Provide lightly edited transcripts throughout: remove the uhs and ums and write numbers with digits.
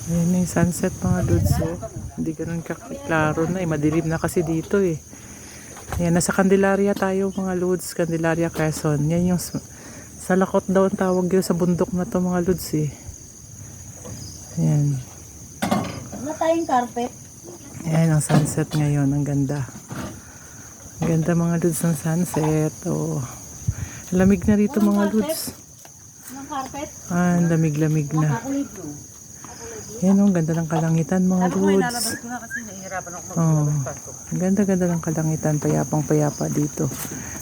Ayan na yung sunset mga lods. Oh. Hindi ganun kaklaro na eh. Madilim na kasi dito eh. Ayan, nasa Candelaria tayo mga lods. Candelaria, Quezon. Yan yung salakot daw ang tawag yun sa bundok na to mga lods eh. Ayan. Wala tayong carpet. Ayan ang sunset ngayon. Ang ganda. Ang ganda mga lods ng sunset. Oh. Lamig na rito mga lods. Ng carpet? Ah, lamig-lamig na. Yan ang ganda ng kalangitan mga lods. Oh, ang ganda-ganda ng kalangitan, payapang-payapa dito.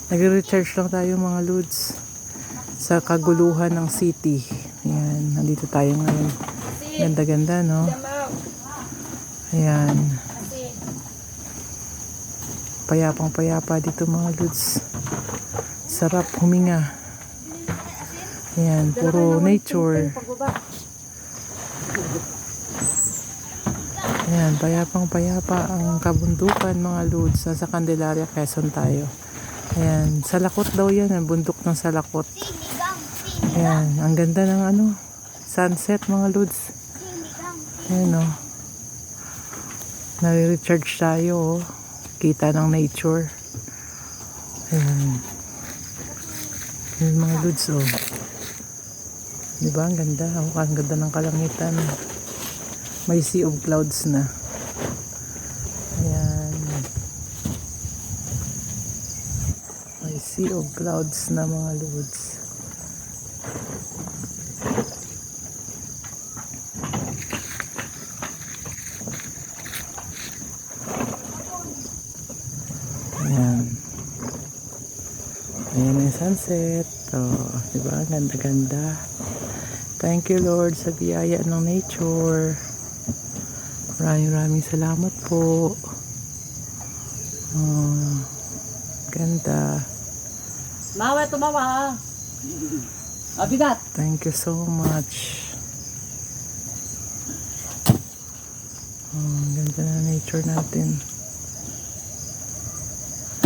Nagre-recharge lang tayo mga lods sa kaguluhan ng city. Ayan, nandito tayo ngayon. Ganda-ganda, no? Ayan. Payapang-payapa dito mga lods. Sarap huminga. Ayan, puro nature. Ayan, payapang-payapa ang kabundukan mga lods. Nasa Candelaria, Quezon tayo. Ayan, Salakot daw yan. Ang bundok ng Salakot. Ayan, ang ganda ng sunset mga lods. Ayan o. Nare-recharge tayo o. Kita ng nature. Ayan. Ayan mga lods o. Diba? Ang ganda. Ang ganda ng kalangitan. May sea of clouds na. Ayan. May sea of clouds na mga lods. Ayan. Ayan yung sunset. Oh, diba? Ganda-ganda. Thank you Lord sa biyaya ng nature. Maraming salamat po. Ganda. Mawa, tumawa. Abigat. Thank you so much. Ganda na nature natin.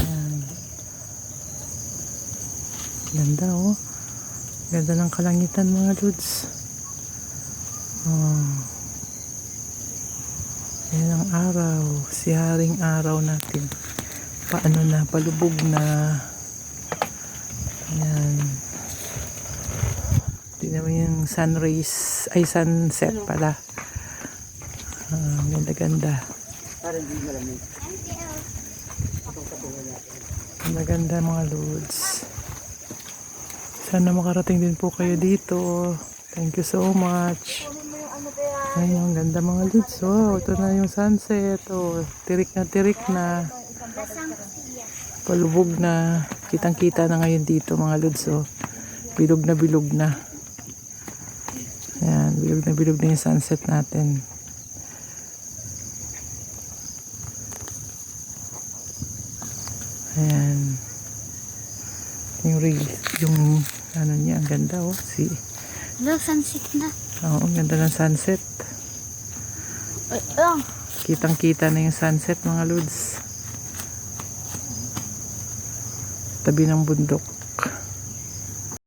Ayan. Ganda oh. Ganda ng kalangitan mga lods. Ayan ang araw. Si haring araw natin. Paano na? Palubog na. Ayan. Tingnan mo yung sun rays. Ay, sunset pala. Ganda-ganda. Ganda-ganda mga lods. Sana makarating din po kayo dito. Thank you so much. Ay, ang ganda mga lods. Oh, ito na yung sunset. Oh, tirik na. Palubog na. Kitang-kita na ngayon dito mga lods. Oh, bilog na. Ayan, bilog na yung sunset natin. Ayan. Yung ano niya, ang ganda oh. Hello, sunset na. Oo, ang ganda ng sunset. Kitang-kita na yung sunset mga lods. Tabi ng bundok.